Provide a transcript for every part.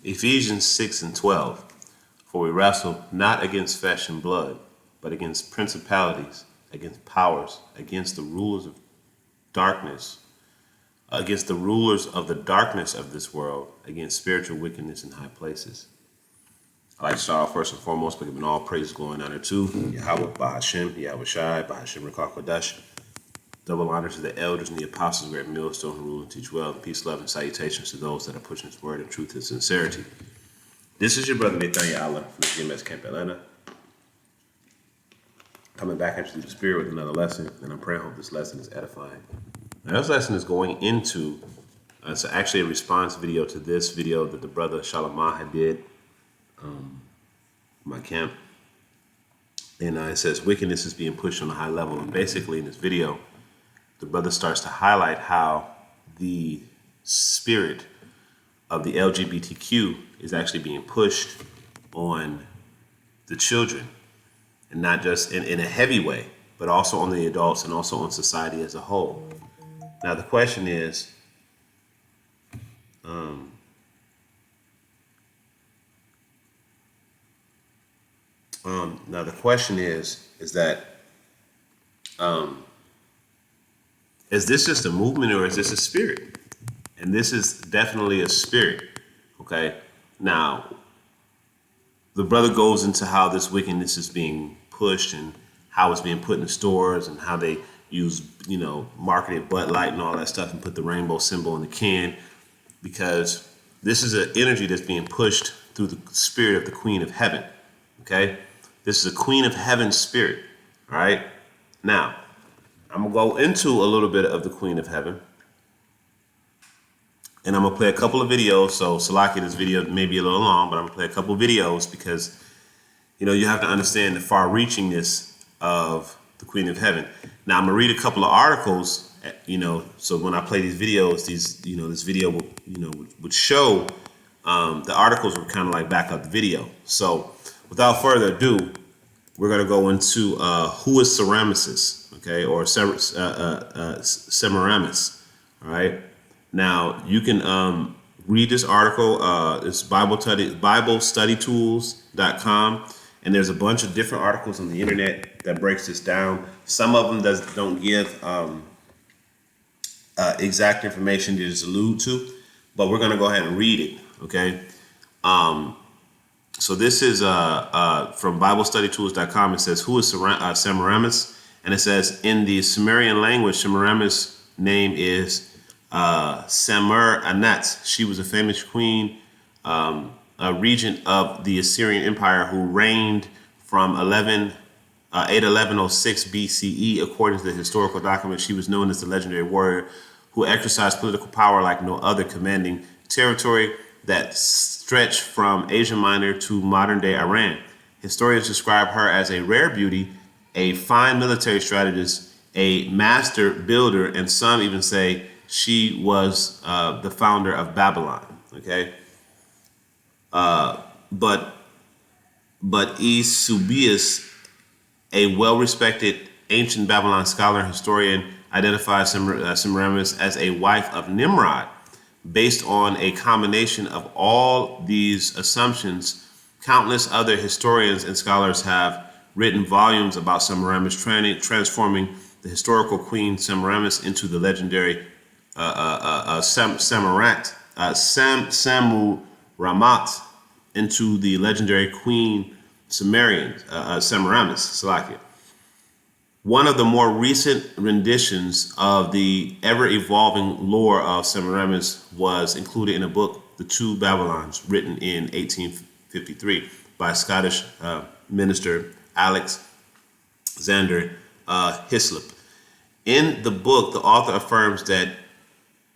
Ephesians 6:12. For we wrestle not against flesh and blood, but against principalities, against powers, against the rulers of darkness, against the rulers of the darkness of this world, against spiritual wickedness in high places. I'd like to start off first and foremost by giving all praise, glory, and honor to Yahweh, Bahashem, Yahweh Shai, Bahashem Rekah Kodesh. Double honor to the elders and the apostles, great millstone who rule and teach well, and peace, love, and salutations to those that are pushing His word in truth and sincerity. This is your brother Nathaniel Allen from the GMS Camp Atlanta, coming back into the spirit with another lesson, and I pray I hope this lesson is edifying. Now, this lesson is going into, it's actually a response video to this video that the brother Shalamaha did, my camp, and it says wickedness is being pushed on a high level. And basically in this video, the brother starts to highlight how the spirit of the LGBTQ is actually being pushed on the children, and not just in a heavy way, but also on the adults and also on society as a whole. Now the question is, is this just a movement or is this a spirit? And this is definitely a spirit. Okay. Now, the brother goes into how this wickedness is being pushed and how it's being put in the stores and how they use, marketed Bud Light and all that stuff and put the rainbow symbol in the can, because this is an energy that's being pushed through the spirit of the Queen of Heaven. Okay. This is a Queen of Heaven spirit. All right. Now, I'm going to go into a little bit of the Queen of Heaven, and I'm going to play a couple of videos. So, Salaki, this video may be a little long, but I'm going to play a couple of videos because, you have to understand the far-reachingness of the Queen of Heaven. Now, I'm going to read a couple of articles, so when I play these videos, this video would show the articles would kind of like back up the video. So, without further ado, we're going to go into who is Semiramis, okay, or Semiramis, all right? Now, you can read this article. It's BibleStudyTools.com, and there's a bunch of different articles on the internet that breaks this down. Some of them don't give exact information to just allude to, but we're going to go ahead and read it, okay? So this is from BibleStudyTools.com. It says, who is Semiramis? And it says, in the Sumerian language, Semiramis' name is Semir-Anat. She was a famous queen, a regent of the Assyrian Empire who reigned from 811-06 BCE. According to the historical documents, she was known as the legendary warrior who exercised political power like no other, commanding territory that stretched from Asia Minor to modern-day Iran. Historians describe her as a rare beauty, a fine military strategist, a master builder, and some even say she was the founder of Babylon. Okay, but Eusebius, a well-respected ancient Babylon scholar and historian, identifies Semiramis as a wife of Nimrod. Based on a combination of all these assumptions, countless other historians and scholars have written volumes about Semiramis, transforming the historical queen Semiramis into the legendary Semiramis into the legendary queen Semiramis. Salakia. One of the more recent renditions of the ever-evolving lore of Semiramis was included in a book, The Two Babylons, written in 1853 by Scottish minister Alexander Hislop. In the book, the author affirms that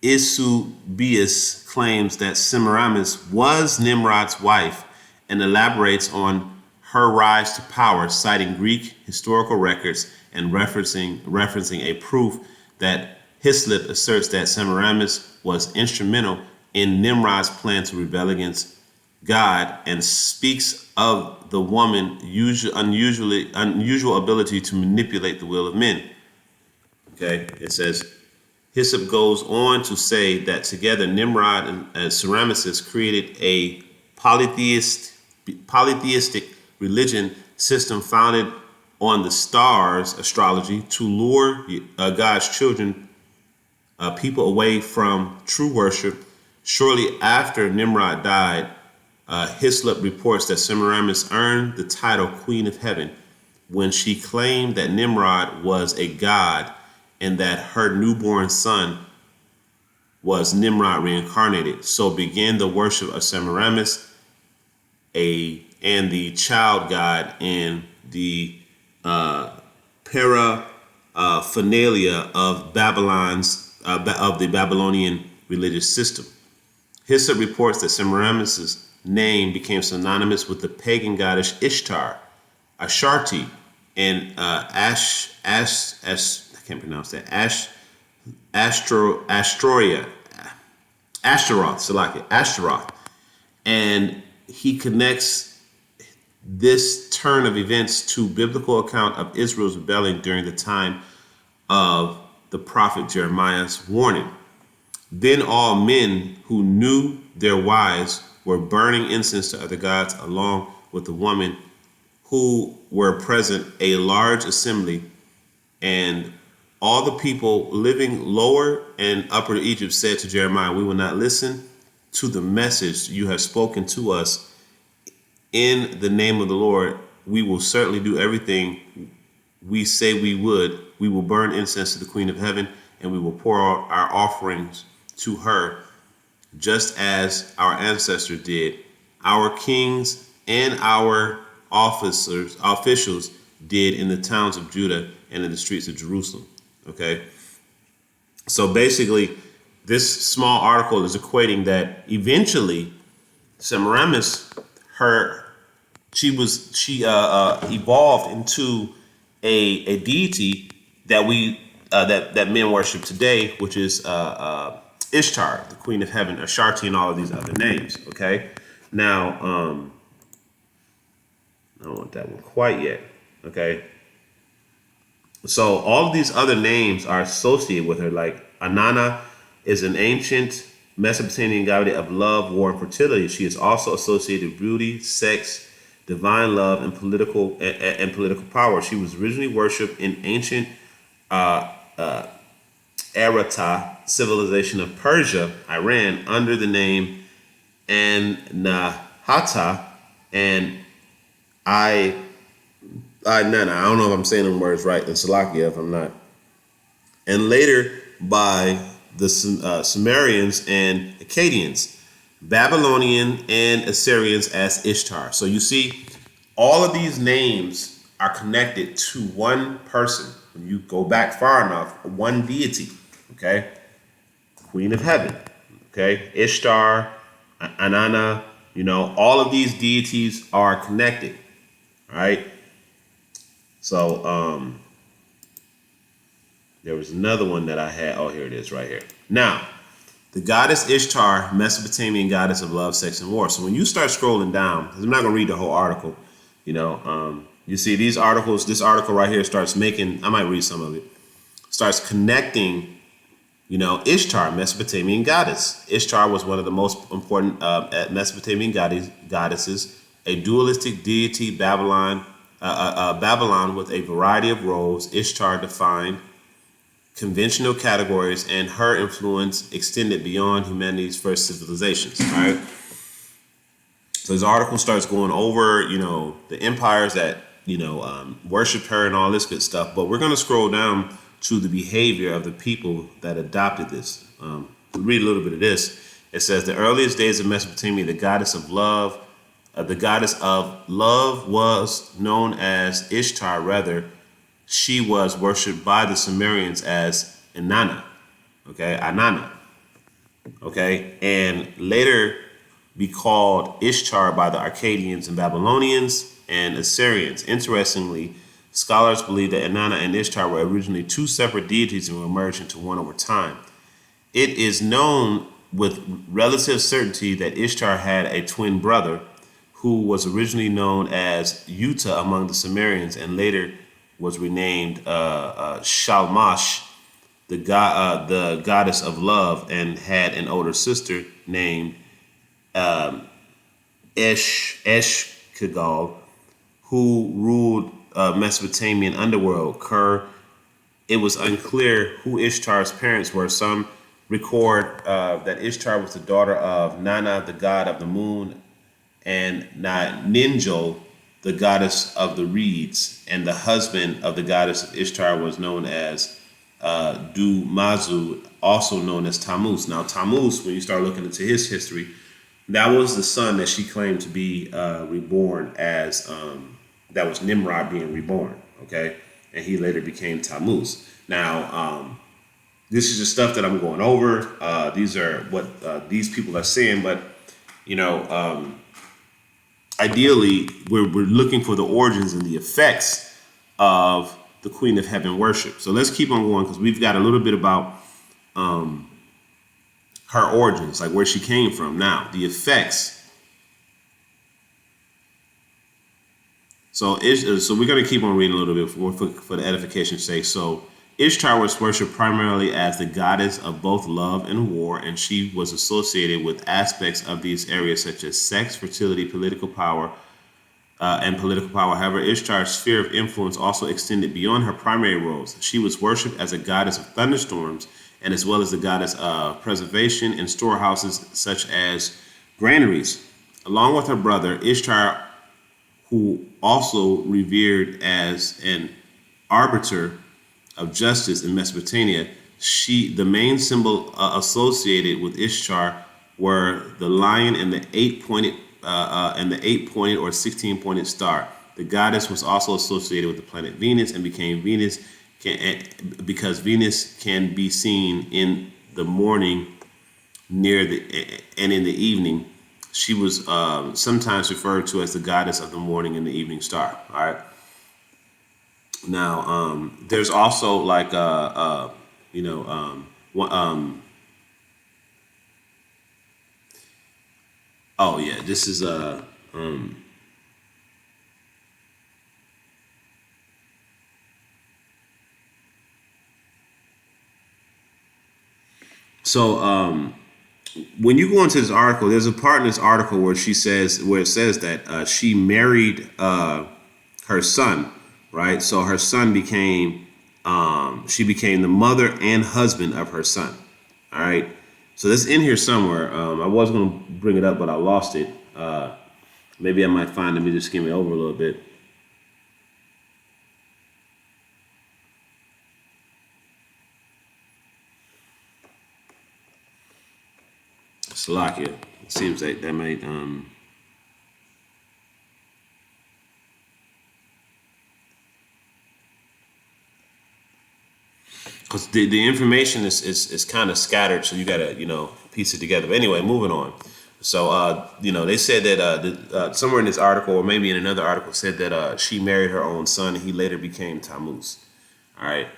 Eusebius claims that Semiramis was Nimrod's wife and elaborates on her rise to power, citing Greek historical records and referencing a proof that Hislop asserts that Semiramis was instrumental in Nimrod's plan to rebel against God, and speaks of the woman's unusual ability to manipulate the will of men. Okay, it says, Hislop goes on to say that together Nimrod and Semiramis created a polytheist, polytheistic religion system founded on the stars astrology to lure God's children, people away from true worship. Shortly after Nimrod died, Hislop reports that Semiramis earned the title Queen of Heaven when she claimed that Nimrod was a god and that her newborn son was Nimrod reincarnated. So began the worship of Semiramis, and the child god, and the paraphernalia of of the Babylonian religious system. Hislop reports that Semiramis' name became synonymous with the pagan goddess Ishtar, Asharti, and I can't pronounce that. Ashtaroth. And he connects this turn of events to biblical account of Israel's rebellion during the time of the prophet Jeremiah's warning. Then all men who knew their wives were burning incense to other gods, along with the women who were present, a large assembly, and all the people living lower and upper Egypt said to Jeremiah, "We will not listen to the message you have spoken to us in the name of the Lord. We will certainly do everything we say we would. We will burn incense to the Queen of Heaven, and we will pour out our offerings to her, just as our ancestors did. Our kings and our officials did in the towns of Judah and in the streets of Jerusalem." Okay. So basically, this small article is equating that eventually Semiramis, she evolved into a deity that that men worship today, which is Ishtar, the Queen of Heaven, Asharti, and all of these other names. Okay. Now, I don't want that one quite yet. Okay. So all of these other names are associated with her. Like Anana is an ancient Mesopotamian goddess of love, war, and fertility. She is also associated with beauty, sex, divine love, and political power. She was originally worshipped in ancient Arata civilization of Persia, Iran, under the name Annahata and Nana. I don't know if I'm saying them words right, and Salakia if I'm not. And later by the Sumerians and Akkadians, Babylonian and Assyrians as Ishtar. So you see, all of these names are connected to one person. When you go back far enough, one deity. Okay, Queen of Heaven. Okay, Ishtar, Anana. All of these deities are connected. All right. So there was another one that I had. Oh, here it is right here. Now, the goddess Ishtar, Mesopotamian goddess of love, sex, and war. So when you start scrolling down, because I'm not going to read the whole article, you see these articles, this article right here starts making, I might read some of it, starts connecting, Ishtar, Mesopotamian goddess. Ishtar was one of the most important Mesopotamian goddesses, a dualistic deity, Babylon with a variety of roles. Ishtar defined conventional categories, and her influence extended beyond humanity's first civilizations. All right. So this article starts going over, the empires that, worshipped her and all this good stuff. But we're going to scroll down to the behavior of the people that adopted this. We read a little bit of this. It says, the earliest days of Mesopotamia, the goddess of love was known as Ishtar. Rather, she was worshipped by the Sumerians as Inanna. Okay, Anana. Okay, and later be called Ishtar by the Akkadians and Babylonians and Assyrians. Interestingly, scholars believe that Inanna and Ishtar were originally two separate deities and were merged into one over time. It is known with relative certainty that Ishtar had a twin brother who was originally known as Uta among the Sumerians and later was renamed Shalmash, the goddess of love, and had an older sister named Eshkgal, who ruled Mesopotamian underworld. It was unclear who Ishtar's parents were. Some record that Ishtar was the daughter of Nana, the god of the moon, and Ninjal, the goddess of the reeds, and the husband of the goddess of Ishtar was known as Dumazu, also known as Tammuz. Now, Tammuz, when you start looking into his history, that was the son that she claimed to be reborn as, that was Nimrod being reborn, okay? And he later became Tammuz. Now, this is the stuff that I'm going over. These are what these people are saying, but, ideally, we're looking for the origins and the effects of the Queen of Heaven worship. So let's keep on going because we've got a little bit about her origins, like where she came from. Now, the effects. So we're going to keep on reading a little bit for the edification's sake. So Ishtar was worshipped primarily as the goddess of both love and war, and she was associated with aspects of these areas such as sex, fertility, political power. However, Ishtar's sphere of influence also extended beyond her primary roles. She was worshipped as a goddess of thunderstorms and as well as the goddess of preservation in storehouses such as granaries. Along with her brother, Ishtar, who also revered as an arbiter of justice in Mesopotamia, the main symbol associated with Ishtar were the lion and the eight-pointed or 16-pointed star. The goddess was also associated with the planet Venus and became Venus because Venus can be seen in the morning and in the evening. She was sometimes referred to as the goddess of the morning and the evening star. All right. Now, there's also like oh yeah, this is when you go into this article, there's a part in this article where it says that she married her son, right? So her son she became the mother and husband of her son. All right. So that's in here somewhere. I was going to bring it up, but I lost it. Maybe I might find it. Let me just skim it over a little bit. Slovakia. It seems like that might because the information is kind of scattered, so you gotta piece it together. But anyway, moving on. So they said that somewhere in this article, or maybe in another article, said that she married her own son, and he later became Tammuz. All right.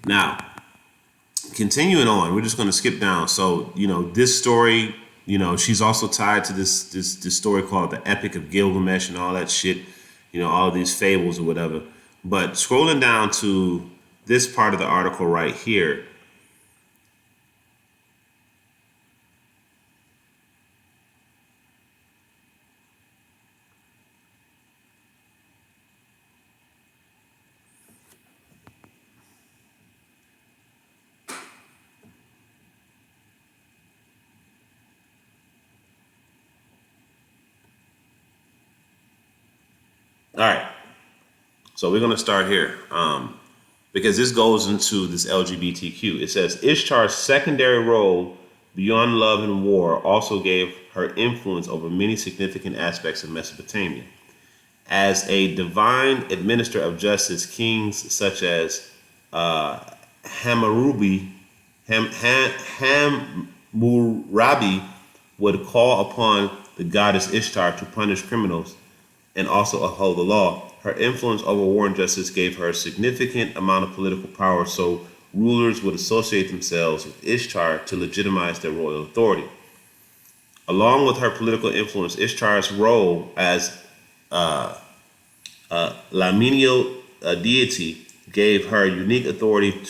Now, continuing on, we're just going to skip down. So this story, she's also tied to this story called the Epic of Gilgamesh and all that shit. All of these fables or whatever. But scrolling down to this part of the article right here. All right. So we're going to start here. Because this goes into this LGBTQ. It says Ishtar's secondary role beyond love and war also gave her influence over many significant aspects of Mesopotamia. As a divine administrator of justice, kings such as Hammurabi would call upon the goddess Ishtar to punish criminals and also uphold the law. Her influence over war and justice gave her a significant amount of political power, so rulers would associate themselves with Ishtar to legitimize their royal authority. Along with her political influence, Ishtar's role as Lamenial deity gave her unique authority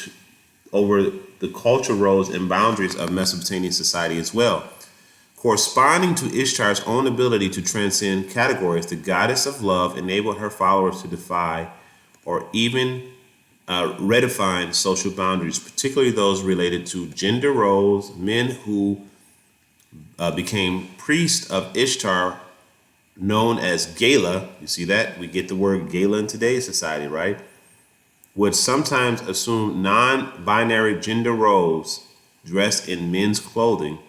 over the cultural roles and boundaries of Mesopotamian society as well. Corresponding to Ishtar's own ability to transcend categories, the goddess of love enabled her followers to defy or even redefine social boundaries, particularly those related to gender roles. Men who became priests of Ishtar, known as Gala, you see that? We get the word Gala in today's society, right? Would sometimes assume non-binary gender roles dressed in men's clothing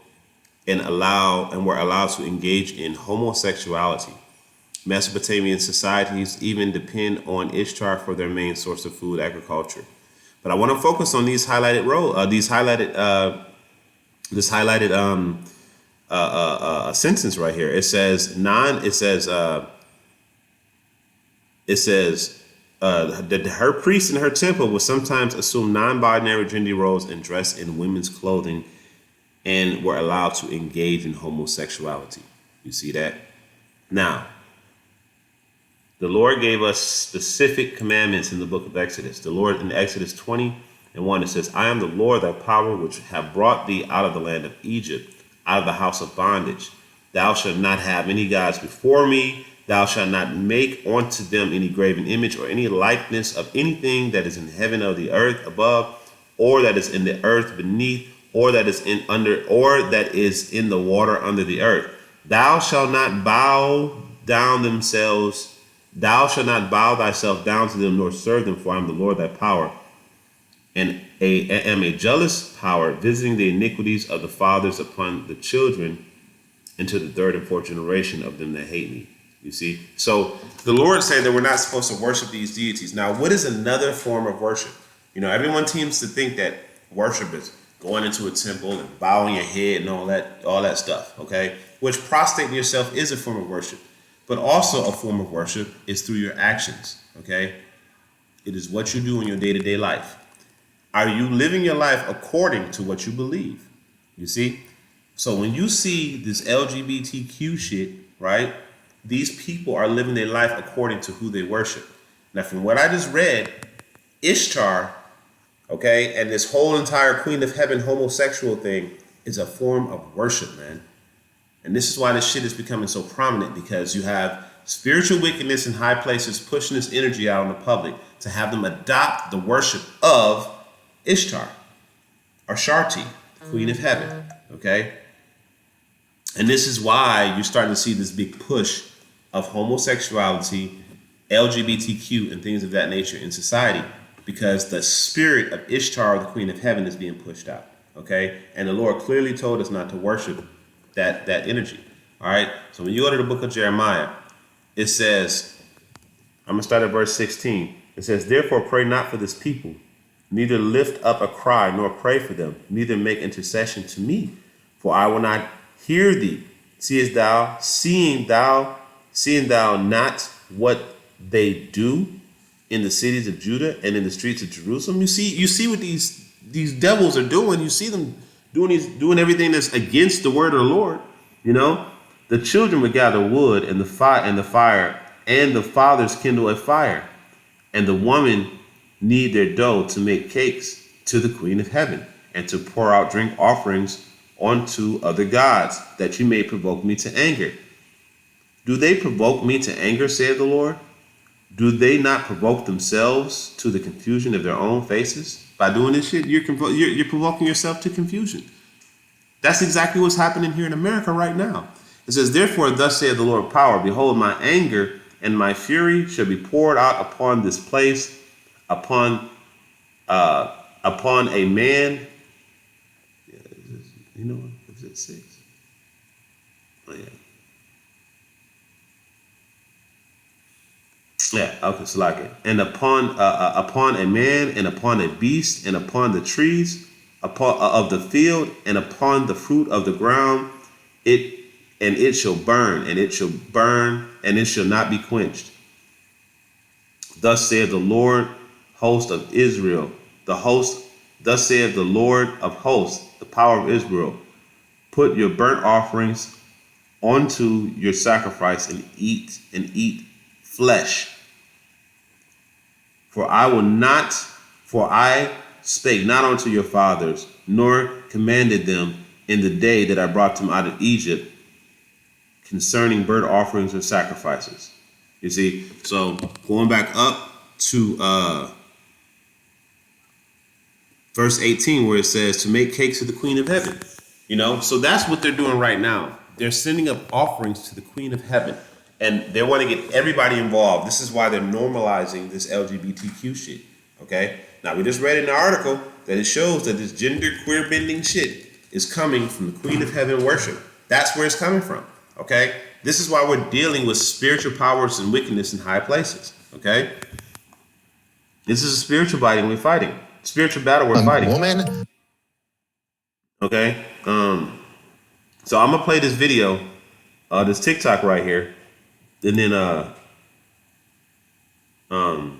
and were allowed to engage in homosexuality. Mesopotamian societies even depend on Ishtar for their main source of food, agriculture. But I want to focus on these highlighted sentence right here. It says that her priests in her temple would sometimes assume non-binary gender roles and dress in women's clothing and were allowed to engage in homosexuality. You see that? Now, the Lord gave us specific commandments in the book of Exodus. The Lord in Exodus 20:1, it says, I am the Lord thy power, which have brought thee out of the land of Egypt, out of the house of bondage. Thou shalt not have any gods before me. Thou shalt not make unto them any graven image or any likeness of anything that is in heaven or the earth above, or that is in the earth beneath, or that is in the water under the earth. Thou shalt not bow thyself down to them, nor serve them, for I am the Lord thy power, and am a jealous power, visiting the iniquities of the fathers upon the children, into the third and fourth generation of them that hate me. You see? So the Lord said that we're not supposed to worship these deities. Now, what is another form of worship? Everyone seems to think that worship is going into a temple and bowing your head and all that stuff, okay? Which prostrating yourself is a form of worship. But also a form of worship is through your actions, okay? It is what you do in your day-to-day life. Are you living your life according to what you believe? You see? So when you see this LGBTQ shit, right? These people are living their life according to who they worship. Now, from what I just read, Ishtar, okay, and this whole entire Queen of Heaven homosexual thing is a form of worship, man. And this is why this shit is becoming so prominent, because you have spiritual wickedness in high places pushing this energy out in the public to have them adopt the worship of Ishtar or Sharti, the Queen of Heaven, okay? And this is why you're starting to see this big push of homosexuality, LGBTQ, and things of that nature in society, because the spirit of Ishtar, the Queen of Heaven, is being pushed out, okay? And the Lord clearly told us not to worship that energy, all right? So when you go to the book of Jeremiah, it says, I'm going to start at verse 16. It says, therefore pray not for this people, neither lift up a cry, nor pray for them, neither make intercession to me, for I will not hear thee. Seeing thou not what they do in the cities of Judah and in the streets of Jerusalem? You see what these devils are doing. You see them doing everything that's against the word of the Lord. The children would gather wood and the fire, and the fathers kindle a fire, and the woman knead their dough to make cakes to the Queen of Heaven, and to pour out drink offerings unto other gods, that you may provoke me to anger. Do they provoke me to anger, saith the Lord? Do they not provoke themselves to the confusion of their own faces? By doing this shit, you're provoking yourself to confusion. That's exactly what's happening here in America right now. It says, therefore, thus saith the Lord of power, behold, my anger and my fury shall be poured out upon this place, upon a man. You know what? Is it 6? Oh, yeah. Yeah, okay, so like it. And upon a man, and upon a beast, and upon the trees of the field, and upon the fruit of the ground, it shall burn, and it shall burn, and it shall not be quenched. Thus saith the Lord, host of Israel, thus saith the Lord of hosts, the power of Israel, put your burnt offerings onto your sacrifice, and eat flesh. For I spake not unto your fathers, nor commanded them, in the day that I brought them out of Egypt concerning burnt offerings and sacrifices. You see, so going back up to verse 18, where it says to make cakes to the Queen of Heaven. You know, so that's what they're doing right now. They're sending up offerings to the Queen of Heaven, and they want to get everybody involved. This is why they're normalizing this LGBTQ shit. Okay, now we just read in the article that it shows that this gender queer bending shit is coming from the Queen of Heaven worship. That's where it's coming from. Okay, this is why we're dealing with spiritual powers and wickedness in high places. Okay, this is a spiritual fighting we're fighting. Spiritual battle we're fighting. Woman. Okay, so I'm gonna play this video, this TikTok right here, and then I am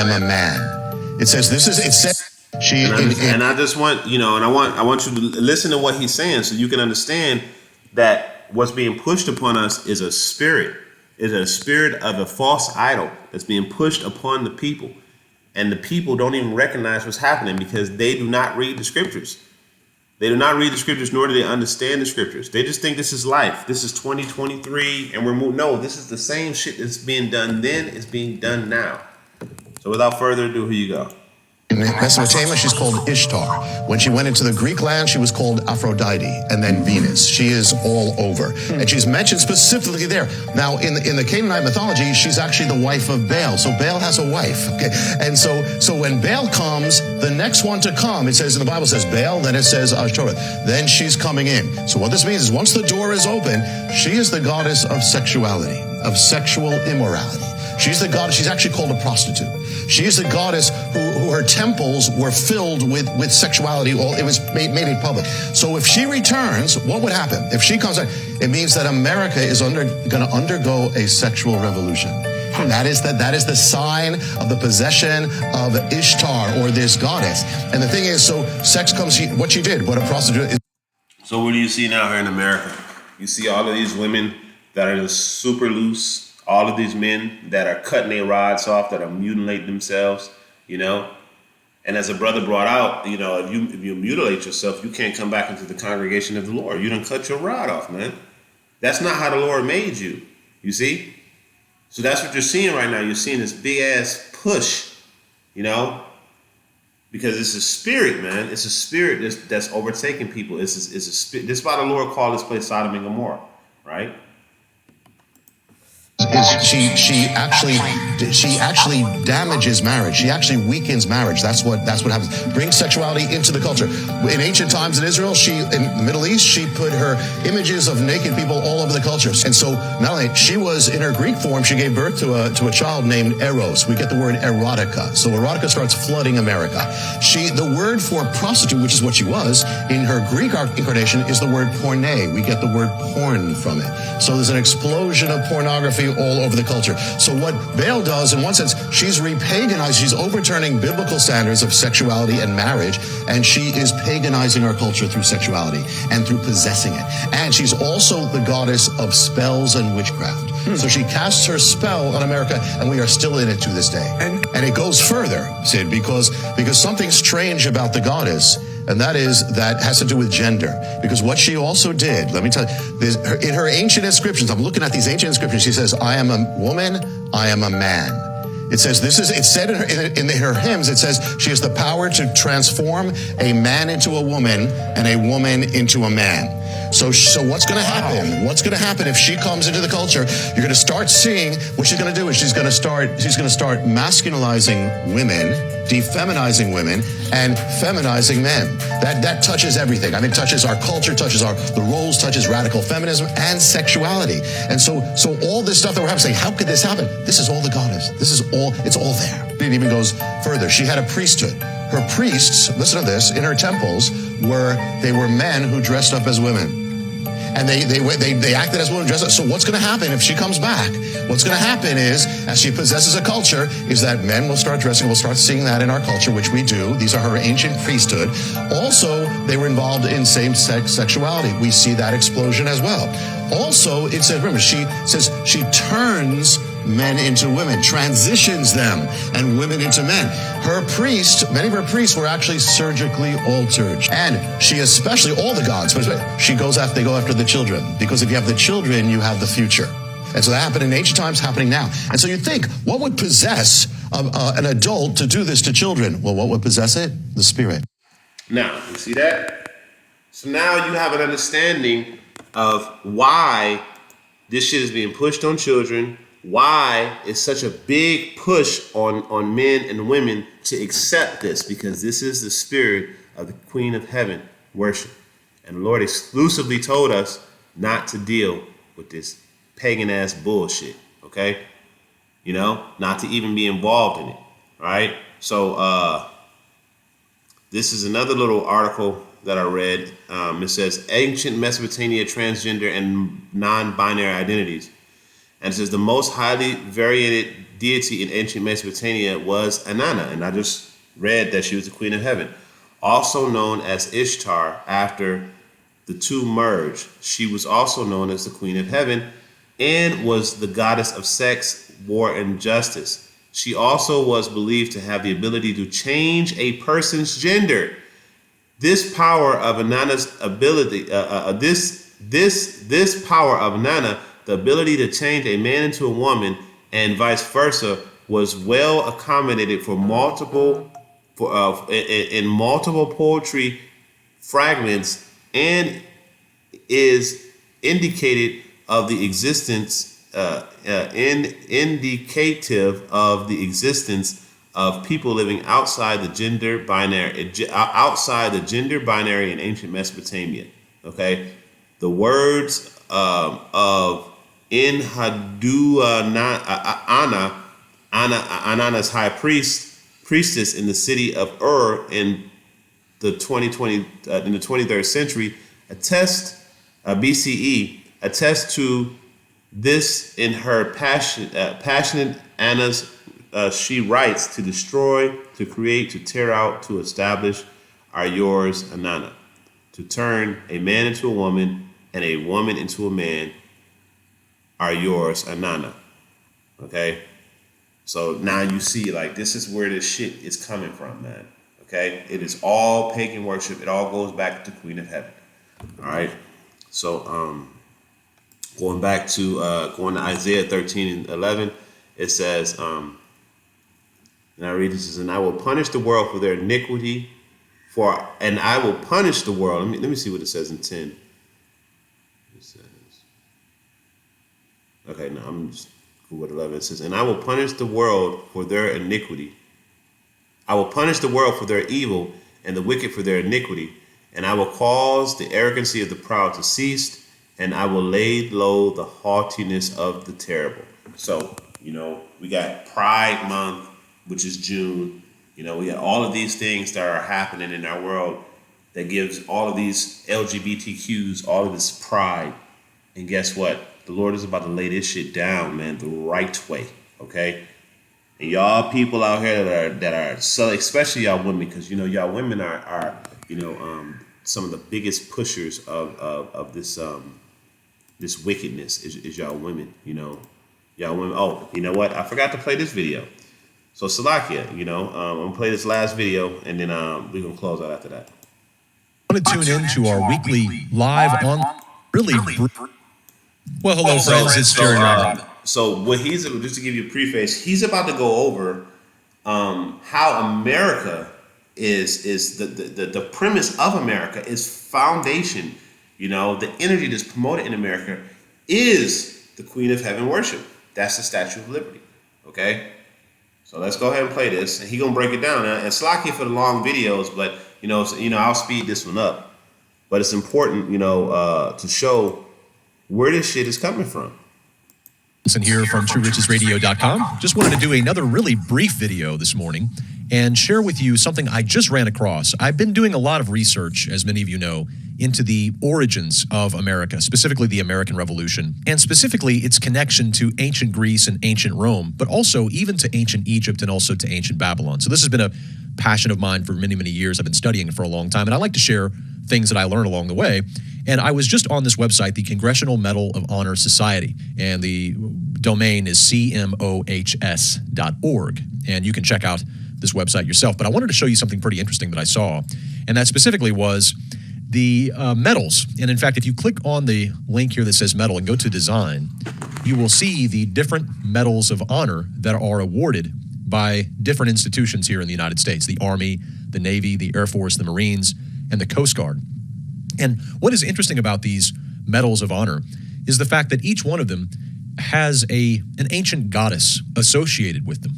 a man. It says this is it says she and I just want and I want you to listen to what he's saying so you can understand that what's being pushed upon us is a spirit of a false idol that's being pushed upon the people, and the people don't even recognize what's happening because they do not read the scriptures. They do not read the scriptures, nor do they understand the scriptures. They just think this is life. This is 2023, and we're moving. No, this is the same shit that's being done then is being done now. So without further ado, here you go. In Mesopotamia, she's called Ishtar. When she went into the Greek land, she was called Aphrodite, and then Venus. She is all over. And she's mentioned specifically there. Now, in the Canaanite mythology, she's actually the wife of Baal. So Baal has a wife. Okay, and so when Baal comes, the next one to come, it says in the Bible says Baal, then it says Ashtoreth. Then she's coming in. So what this means is once the door is open, she is the goddess of sexuality, of sexual immorality. She's the goddess. She's actually called a prostitute. She's the goddess who her temples were filled with sexuality. It was made public. So if she returns, what would happen? If she comes out, it means that America is going to undergo a sexual revolution. That is the sign of the possession of Ishtar, or this goddess. And the thing is, so sex comes, what she did, what a prostitute is. So what do you see now here in America? You see all of these women that are just super loose. All of these men that are cutting their rods off, that are mutilating themselves, And as a brother brought out, if you mutilate yourself, you can't come back into the congregation of the Lord. You done cut your rod off, man. That's not how the Lord made you. You see? So that's what you're seeing right now. You're seeing this big ass push, because it's a spirit, man. It's a spirit that's overtaking people. It's a spirit. This is why the Lord called this place Sodom and Gomorrah, right? She actually damages marriage. She actually weakens marriage. That's what happens. Brings sexuality into the culture. In ancient times in Israel, in the Middle East, she put her images of naked people all over the culture. And so not only she was in her Greek form, she gave birth to a child named Eros. We get the word erotica. So erotica starts flooding America. The word for prostitute, which is what she was in her Greek incarnation, is the word porne. We get the word porn from it. So there's an explosion of pornography all over the culture. So what Baal does, in one sense, she's repaganized. She's overturning biblical standards of sexuality and marriage, and she is paganizing our culture through sexuality and through possessing it. And she's also the goddess of spells and witchcraft. So she casts her spell on America, and we are still in it to this day. And it goes further, Sid, because something strange about the goddess, and that has to do with gender. Because what she also did, let me tell you, in her ancient inscriptions, I'm looking at these ancient inscriptions, she says, I am a woman, I am a man. It says it said in her hymns, it says she has the power to transform a man into a woman and a woman into a man. So what's going to happen? What's going to happen if she comes into the culture? You're going to start seeing what she's going to do is she's going to start masculinizing women, defeminizing women, and feminizing men. That touches everything. I mean, it touches our culture, touches the roles, touches radical feminism and sexuality. And so all this stuff that we're having, saying, how could this happen? This is all the goddess. It's all there. It even goes further. She had a priesthood. Her priests, listen to this, in her temples were men who dressed up as women. And they acted as women, dressed up. So what's going to happen if she comes back? What's going to happen is, as she possesses a culture, is that men will start dressing. We'll start seeing that in our culture, which we do. These are her ancient priesthood. Also, they were involved in same-sex sexuality. We see that explosion as well. Also, it says, remember, she says she turns men into women, transitions them, and women into men. Her priests, many of her priests were actually surgically altered. And she especially, all the gods, but they go after the children. Because if you have the children, you have the future. And so that happened in ancient times, happening now. And so you'd think, what would possess an adult to do this to children? Well, what would possess it? The spirit. Now, you see that? So now you have an understanding of why this shit is being pushed on children, why it's such a big push on men and women to accept this, because this is the spirit of the Queen of Heaven worship. And the Lord exclusively told us not to deal with this pagan ass bullshit, okay? You know, not to even be involved in it, all right? So this is another little article that I read. It says ancient Mesopotamia transgender and non-binary identities. And it says the most highly variated deity in ancient Mesopotamia was Inanna. And I just read that she was the Queen of Heaven. Also known as Ishtar after the two merged. She was also known as the Queen of Heaven and was the goddess of sex, war, and justice. She also was believed to have the ability to change a person's gender. This power of Inanna's ability, this power of Inanna, the ability to change a man into a woman and vice versa, was well accommodated in multiple poetry fragments and is indicated of the existence indicative of the existence of people living outside the gender binary in ancient Mesopotamia. Okay, the words of Anna's high priestess in the city of Ur in the 23rd century BCE attest to this in her passionate Anna's. She writes, to destroy, to create, to tear out, to establish are yours, Inanna. To turn a man into a woman and a woman into a man are yours, Inanna. Okay? So now you see, like, this is where this shit is coming from, man. Okay? It is all pagan worship. It all goes back to Queen of Heaven. All right? So, going to Isaiah 13 and 11, it says, and I read this, and I will punish the world for their iniquity, and I will punish the world. Let me see what it says in 10. It says, okay, no, I'm just cool with 11. It says, and I will punish the world for their iniquity. I will punish the world for their evil and the wicked for their iniquity, and I will cause the arrogancy of the proud to cease, and I will lay low the haughtiness of the terrible. So, you know, we got Pride Month, which is June. You know, we got all of these things that are happening in our world that gives all of these LGBTQs all of this pride. And guess what? The Lord is about to lay this shit down, man, the right way, okay? And y'all people out here that are so, especially y'all women, because, you know, y'all women are some of the biggest pushers of this this wickedness is y'all women, you know. Y'all women, oh, you know what? I forgot to play this video. So Salakia, you know, I'm going to play this last video, and then we're going to close out after that. I want to tune in to our weekly live on really. Well, hello, friends. It's Jerry Ryan. So what he's, just to give you a preface, he's about to go over how America is the premise of America is foundation. You know, the energy that's promoted in America is the Queen of Heaven worship. That's the Statue of Liberty. Okay? So let's go ahead and play this, and he's gonna break it down. And slack here for the long videos, but I'll speed this one up. But it's important, to show where this shit is coming from. Listen here from TrueRichesRadio.com. Just wanted to do another really brief video this morning and share with you something I just ran across. I've been doing a lot of research, as many of you know, into the origins of America, specifically the American Revolution, and specifically its connection to ancient Greece and ancient Rome, but also even to ancient Egypt and also to ancient Babylon. So this has been a passion of mine for many, many years. I've been studying it for a long time, and I like to share things that I learn along the way. And I was just on this website, the Congressional Medal of Honor Society, and the domain is cmohs.org, and you can check out this website yourself. But I wanted to show you something pretty interesting that I saw, and that specifically was the medals. And in fact, if you click on the link here that says medal and go to design, you will see the different medals of honor that are awarded by different institutions here in the United States: the Army, the Navy, the Air Force, the Marines, and the Coast Guard. And what is interesting about these medals of honor is the fact that each one of them has an ancient goddess associated with them.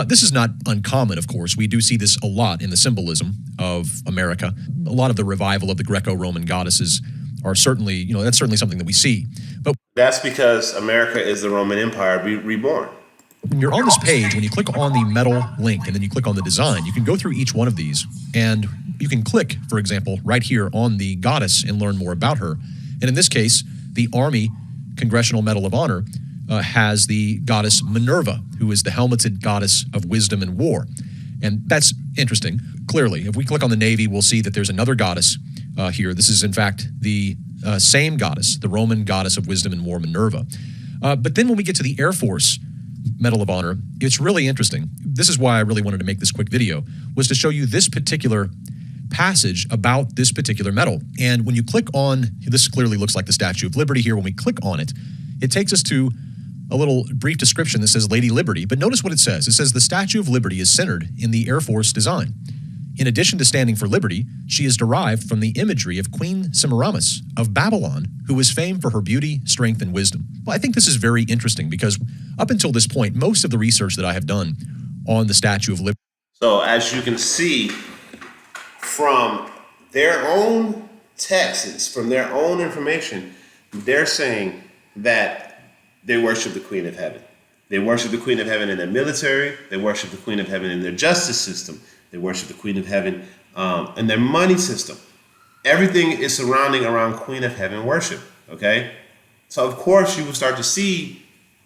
This is not uncommon, of course. We do see this a lot in the symbolism of America. A lot of the revival of the Greco-Roman goddesses are certainly, that's certainly something that we see. But That's because America is the Roman Empire reborn. when you're on this page, when you click on the medal link and then you click on the design, you can go through each one of these and you can click, for example, right here on the goddess and learn more about her. And in this case, the Army Congressional Medal of Honor has the goddess Minerva, who is the helmeted goddess of wisdom and war. And that's interesting. Clearly, if we click on the Navy, we'll see that there's another goddess here. This is, in fact, the same goddess, the Roman goddess of wisdom and war, Minerva. But then when we get to the Air Force Medal of Honor, it's really interesting. This is why I really wanted to make this quick video, was to show you this particular passage about this particular medal. And when you click on, this clearly looks like the Statue of Liberty here. When we click on it, it takes us to a little brief description that says Lady Liberty. But notice what it says. It says the Statue of Liberty is centered in the Air Force design. In addition to standing for liberty, she is derived from the imagery of Queen Semiramis of Babylon, who was famed for her beauty, strength, and wisdom. Well, I think this is very interesting because up until this point, most of the research that I have done on the Statue of Liberty. So as you can see from their own texts, from their own information, they're saying that they worship the Queen of Heaven. They worship the Queen of Heaven in their military. They worship the Queen of Heaven in their justice system. They worship the Queen of Heaven in their money system. Everything is surrounding around Queen of Heaven worship, okay? So, of course, you will start to see,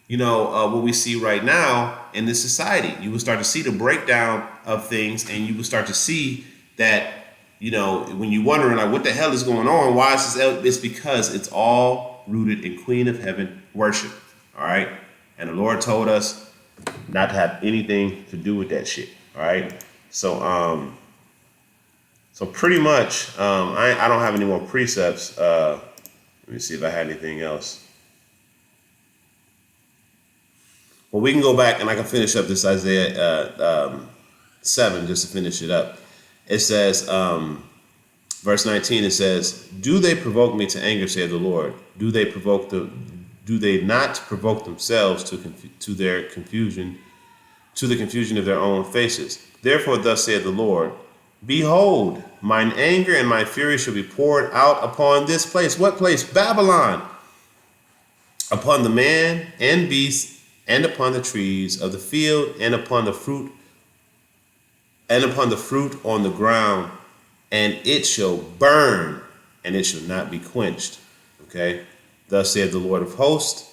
what we see right now in this society. You will start to see the breakdown of things, and you will start to see that, when you're wondering, like, what the hell is going on? Why is this? It's because it's all rooted in Queen of Heaven worship, all right? And the Lord told us not to have anything to do with that shit, all right? So, so pretty much, I don't have any more precepts. Let me see if I had anything else. Well, we can go back and I can finish up this Isaiah 7 just to finish it up. It says, verse 19, it says, "Do they provoke me to anger, saith the Lord? Do they not provoke themselves to the confusion of their own faces? Therefore, thus saith the Lord, behold, mine anger and my fury shall be poured out upon this place." What place? Babylon. "Upon the man and beast, and upon the trees of the field, and upon the fruit on the ground, and it shall burn, and it shall not be quenched." Okay? "Thus saith the Lord of hosts,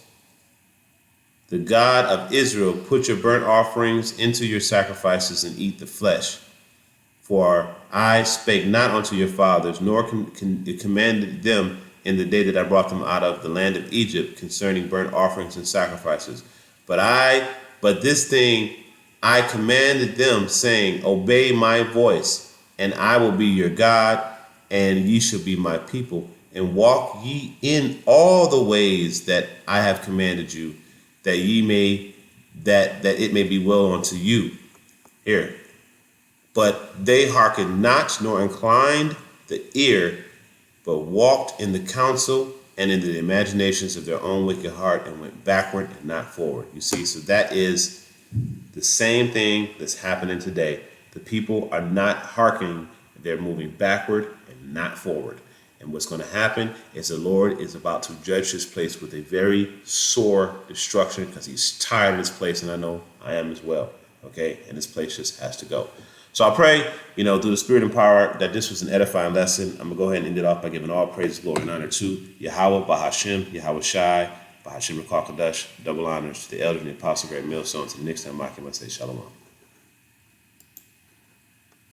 the God of Israel, put your burnt offerings into your sacrifices and eat the flesh. For I spake not unto your fathers, nor commanded them in the day that I brought them out of the land of Egypt concerning burnt offerings and sacrifices. But this thing I commanded them, saying, obey my voice, and I will be your God, and ye shall be my people. And walk ye in all the ways that I have commanded you, that it may be well unto you." Here. "But they hearkened not, nor inclined the ear, but walked in the counsel and in the imaginations of their own wicked heart, and went backward and not forward." You see, so that is the same thing that's happening today. The people are not hearkening. They're moving backward and not forward. And what's going to happen is the Lord is about to judge this place with a very sore destruction, because he's tired of this place, and I know I am as well. Okay, and this place just has to go. So I pray, through the Spirit and power, that this was an edifying lesson. I'm going to go ahead and end it off by giving all praise, glory, and honor to Yahweh, Bahashem, Yahweh Shai, Bahashem Rakakadash, double honors to the elders and the apostle, great millstones, and the next time I can say shalom.